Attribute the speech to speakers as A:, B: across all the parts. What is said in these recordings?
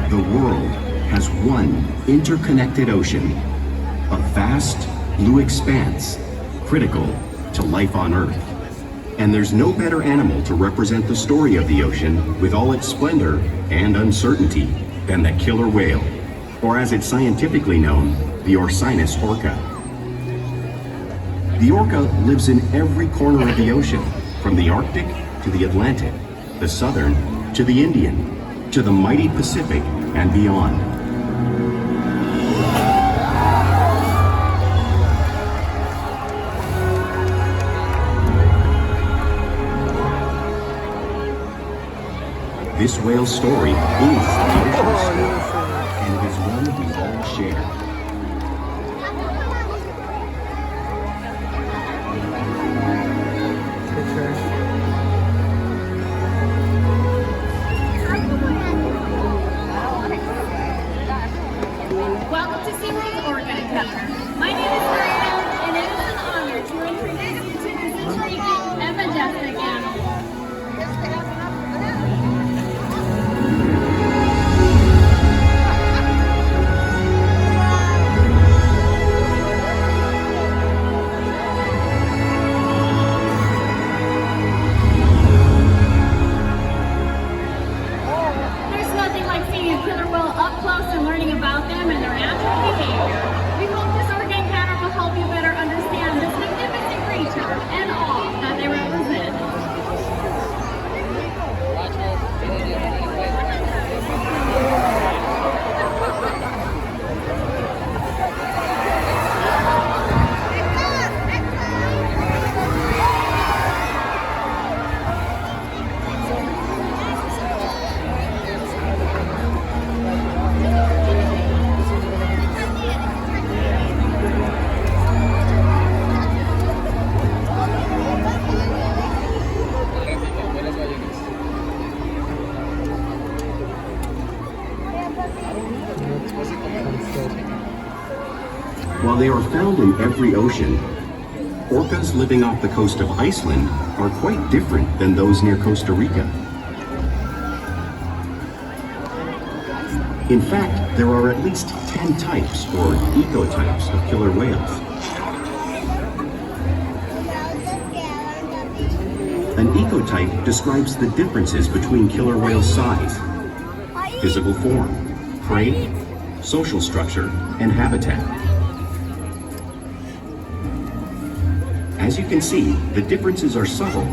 A: The world has one interconnected ocean, a vast blue expanse critical to life on Earth. And there's no better animal to represent the story of the ocean with all its splendor and uncertainty than the killer whale, or as it's scientifically known, the Orcinus orca. The orca lives in every corner of the ocean, from the Arctic to the Atlantic, the Southern to the Indian, to the mighty Pacific and beyond. This whale's story is the ocean's story, and it is one we all share.
B: Welcome to SeaWorld's Orkid and Kalia. My name is Lorena, and it is an honor to introduce you to this intriguing and majestic animal. There's nothing like seeing a killer whale up close and learning about them and their natural behavior. We hope this orca encounter will help you better understand this magnificent creature and all that they represent.
A: While they are found in every ocean, orcas living off the coast of Iceland are quite different than those near Costa Rica. In fact, there are at least 10 types or ecotypes of killer whales. An ecotype describes the differences between killer whale size, physical form, prey, social structure, and habitat. As you can see, the differences are subtle,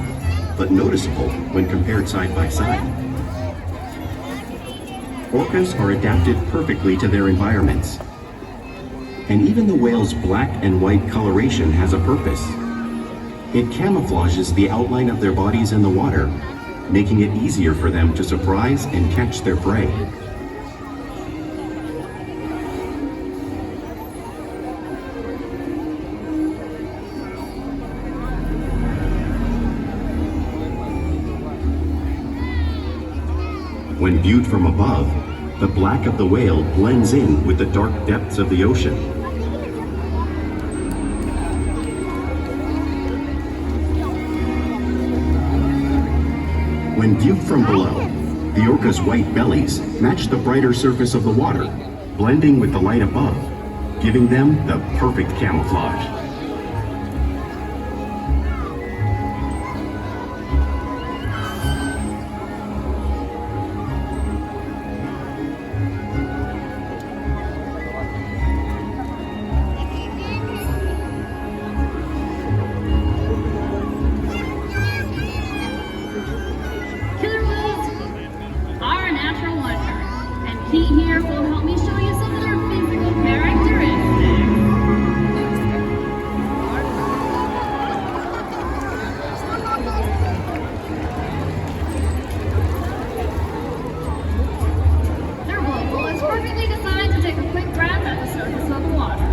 A: but noticeable when compared side by side. Orcas are adapted perfectly to their environments. And even the whale's black and white coloration has a purpose. It camouflages the outline of their bodies in the water, making it easier for them to surprise and catch their prey. When viewed from above, the black of the whale blends in with the dark depths of the ocean. When viewed from below, the orca's white bellies match the brighter surface of the water, blending with the light above, giving them the perfect camouflage.
B: Keet here will help me show you some of their physical characteristics. Their blowhole is perfectly designed to take a quick breath at the surface of the water.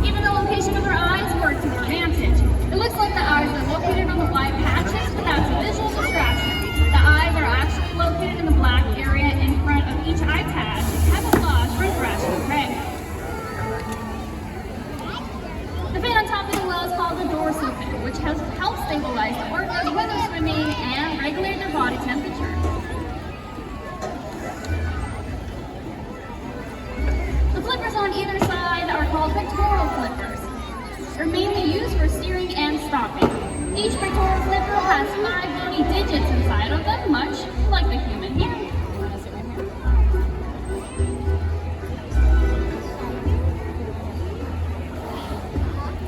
B: Even the location of their eyes works to their advantage. It looks like the eyes are located on the white patches, but that's a visual distraction. The eyes are actually located in the black area in front of each eye patch. for steering and stopping. Each pectoral flipper has 5 bony digits inside of them, much like the human hand.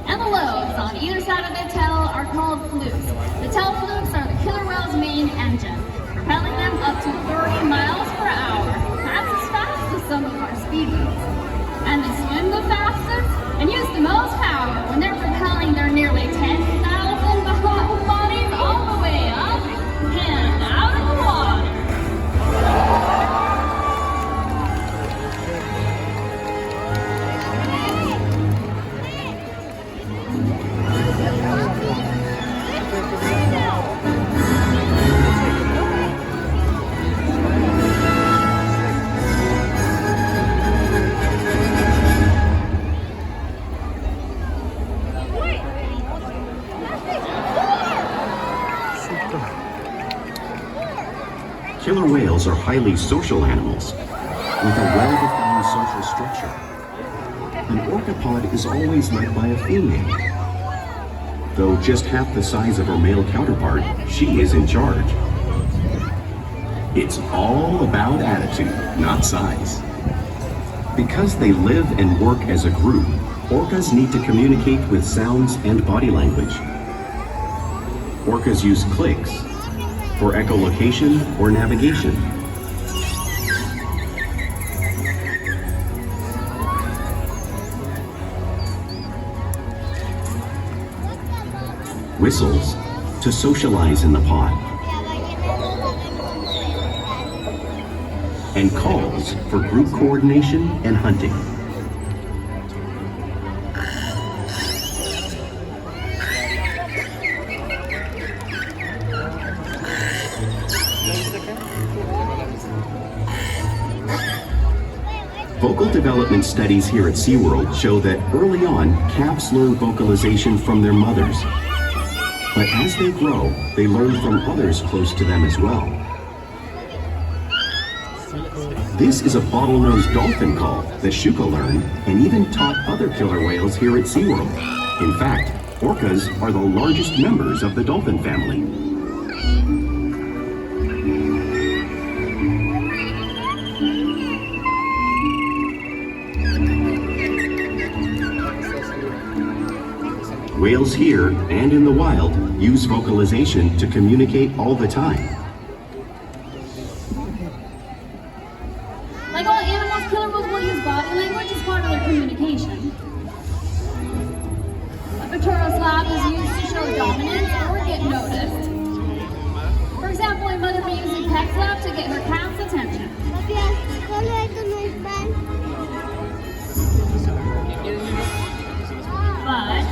B: And the lobes on either side of the tail are called flukes. The tail flukes are the killer whale's main engine, propelling them up to 30 miles per hour. That's as fast as some of our speed boats. And they swim the fastest and use the most power when they're propelling their nearly 10,000 bodies all the way up and out of the water.
A: Killer whales are highly social animals with a well-defined social structure. An orca pod is always led by a female. Though just half the size of her male counterpart, she is in charge. It's all about attitude, not size. Because they live and work as a group, orcas need to communicate with sounds and body language. Orcas use clicks for echolocation or navigation. Whistles to socialize in the pod. And calls for group coordination and hunting. Vocal development studies here at SeaWorld show that early on, calves learn vocalization from their mothers. But as they grow, they learn from others close to them as well. This is a bottlenose dolphin call that Shuka learned and even taught other killer whales here at SeaWorld. In fact, orcas are the largest members of the dolphin family. Whales here and in the wild use vocalization to communicate all the time.
B: Like all animals, killer whales will use body language as part of their communication. A pectoral slap is used to show dominance or get noticed. For example, a mother may use a pec slap to get her calf's attention. But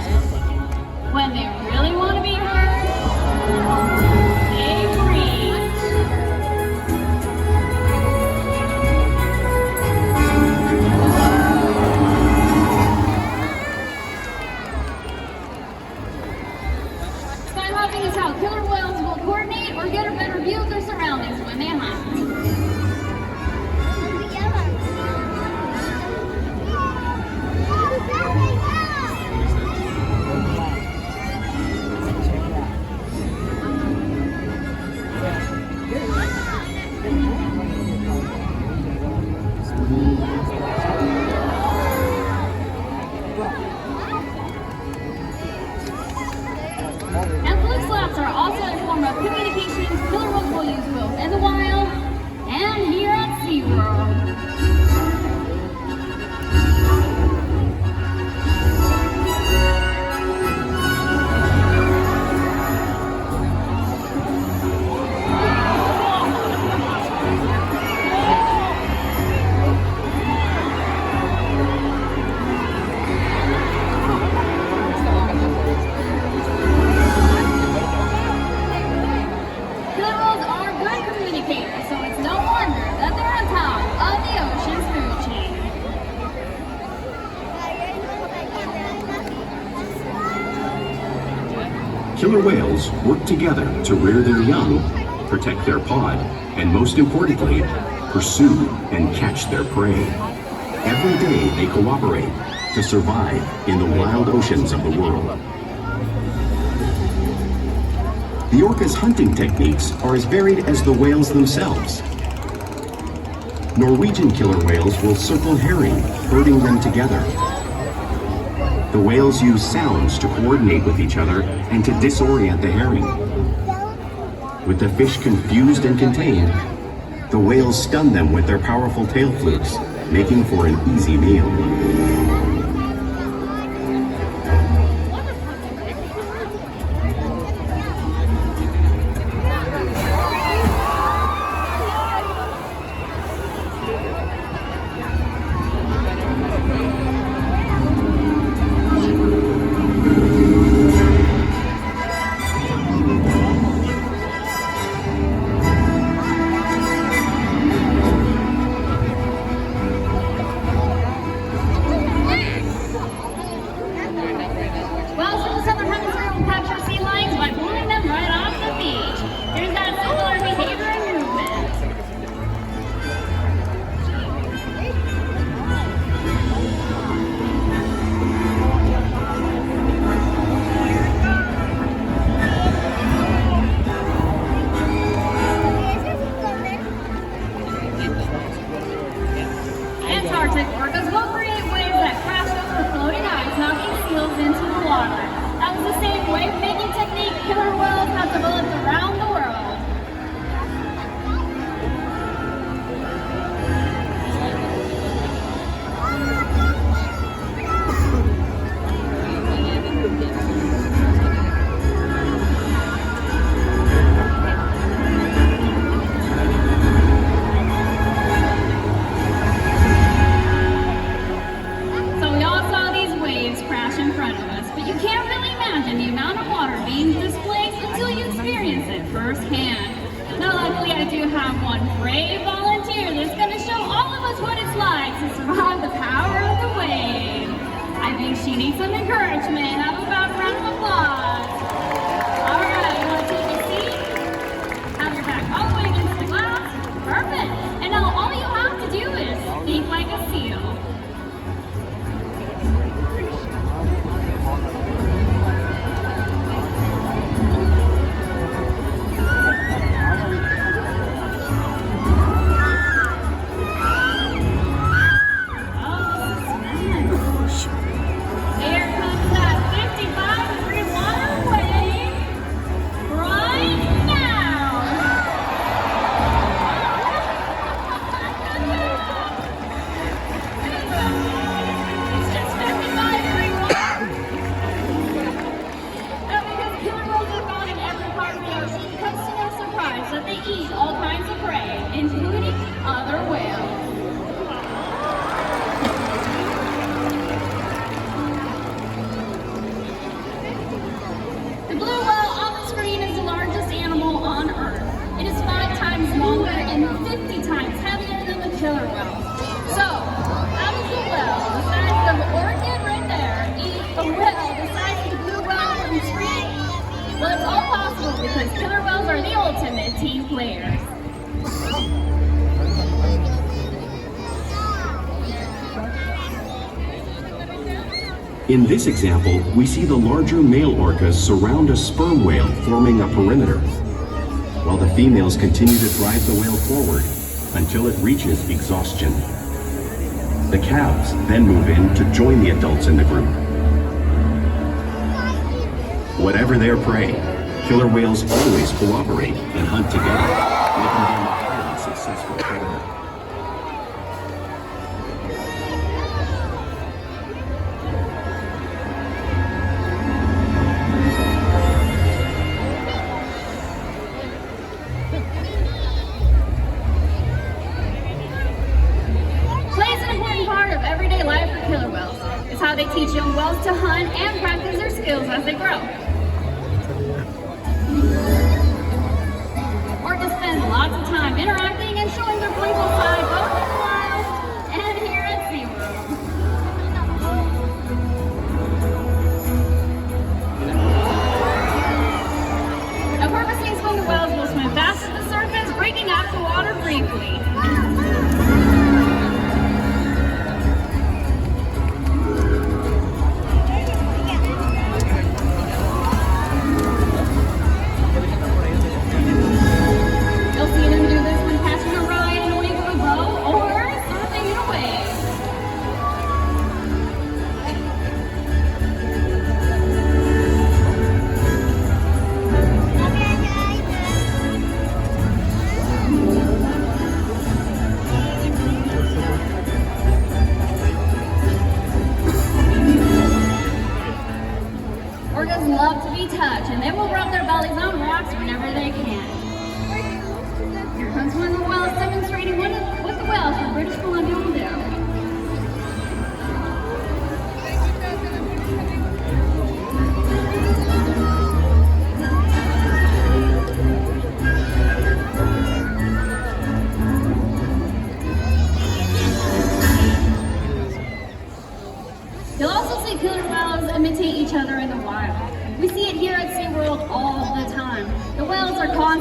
B: when they really want to be heard, they breathe. Sky hopping is how killer whales will coordinate or get a better view of their surroundings when they hunt. And fluke slaps are also a form of communication killer whales will use both in the wild and here at SeaWorld.
A: Killer whales work together to rear their young, protect their pod, and most importantly, pursue and catch their prey. Every day they cooperate to survive in the wild oceans of the world. The orca's hunting techniques are as varied as the whales themselves. Norwegian killer whales will circle herring, herding them together. The whales use sounds to coordinate with each other and to disorient the herring. With the fish confused and contained, the whales stun them with their powerful tail flukes, making for an easy meal. In this example, we see the larger male orcas surround a sperm whale, forming a perimeter, while the females continue to drive the whale forward until it reaches exhaustion. The calves then move in to join the adults in the group. Whatever their prey, killer whales always cooperate and hunt together, making them a highly successful predator.
B: They teach young whales to hunt and practice their skills as they grow. Orcas spend lots of time interacting and showing their playful side both in the wild and here at SeaWorld. Now purposely swimming whales will swim fast to the surface, breaking out the water briefly.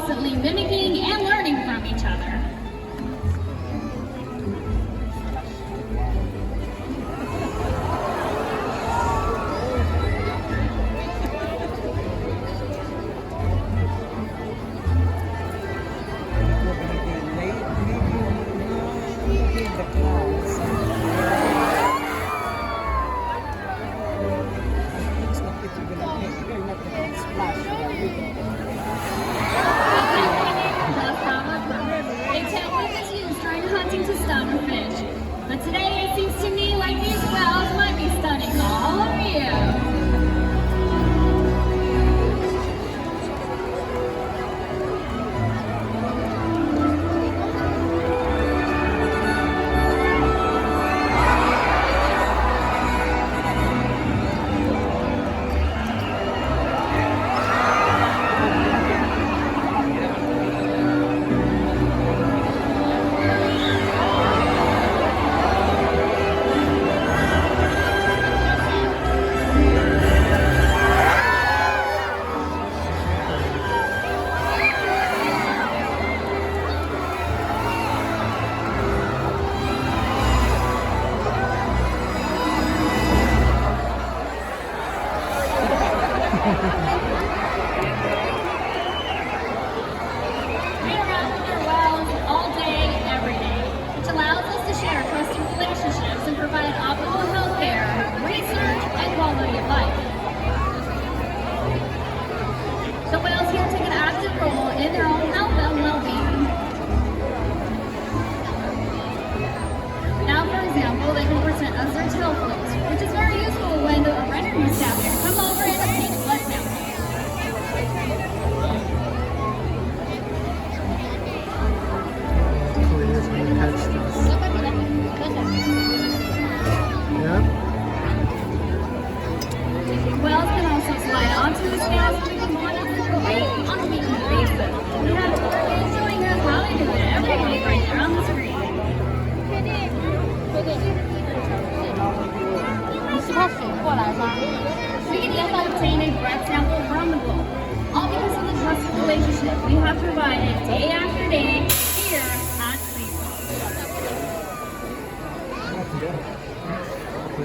B: constantly mimicking and learning from each other. A tailwhip is used during hunting to stun a fish. But today it seems to me like these whales might be stunning all of you. We interact with our whales all day, every day, which allows us to share trusting relationships and provide optimal health care, research, and quality of life. The whales here take an active role in their own health and well-being. Now, for example, they can present us their tail flips, which is very useful when the rendering staff here come over and obtain blood samples. Whales can also slide onto the scales so we can monitor their weight on a weekly basis. We have Orkid showing us how they do it every week right there on the screen. We can even obtain a breath sample from the bull, all because of the trusted relationship we have provided day after day here at SeaWorld.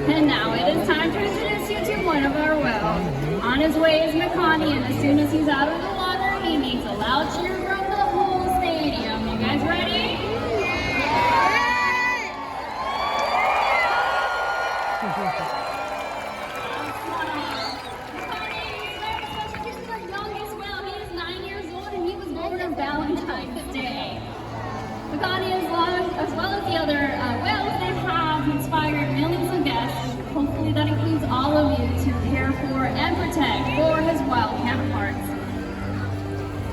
B: And now it is time to introduce you to one of our whales. On his way is Makani, and as soon as he's out of the water, he needs a loud cheer from the whole stadium. You guys ready? Valentine's Day. Makani, as well as the other whales, they have inspired millions of guests. Hopefully that includes all of you to care for and protect for his wild counterparts.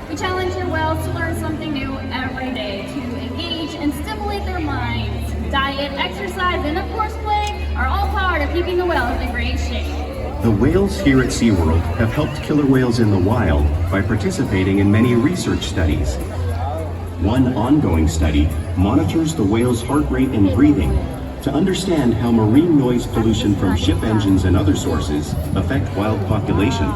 B: We challenge your whales to learn something new every day, to engage and stimulate their minds. Diet, exercise, and of course play are all part of keeping the whales in great shape.
A: The whales here at SeaWorld have helped killer whales in the wild by participating in many research studies. One ongoing study monitors the whale's heart rate and breathing to understand how marine noise pollution from ship engines and other sources affect wild populations.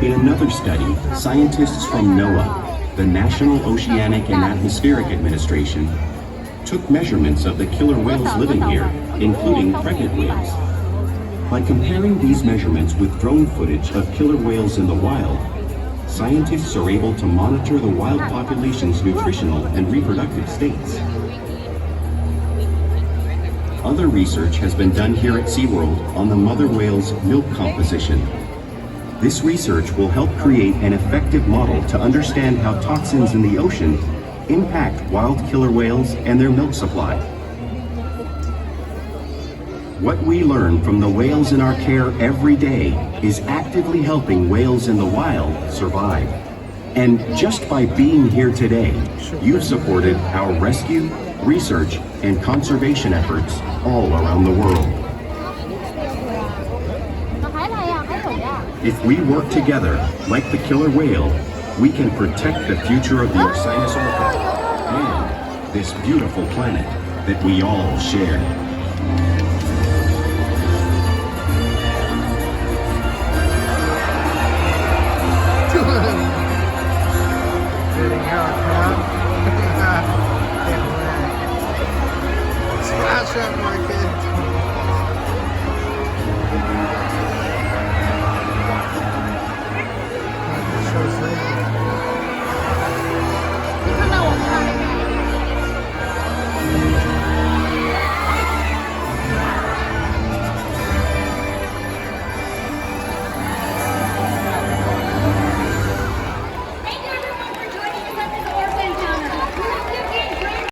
A: In another study, scientists from NOAA, the National Oceanic and Atmospheric Administration, took measurements of the killer whales living here, including pregnant whales. By comparing these measurements with drone footage of killer whales in the wild, scientists are able to monitor the wild population's nutritional and reproductive states. Other research has been done here at SeaWorld on the mother whale's milk composition. This research will help create an effective model to understand how toxins in the ocean impact wild killer whales and their milk supply. What we learn from the whales in our care every day is actively helping whales in the wild survive. And just by being here today, you've supported our rescue, research, and conservation efforts all around the world. If we work together, like the killer whale, we can protect the future of the Ulises Orca and this beautiful planet that we all share.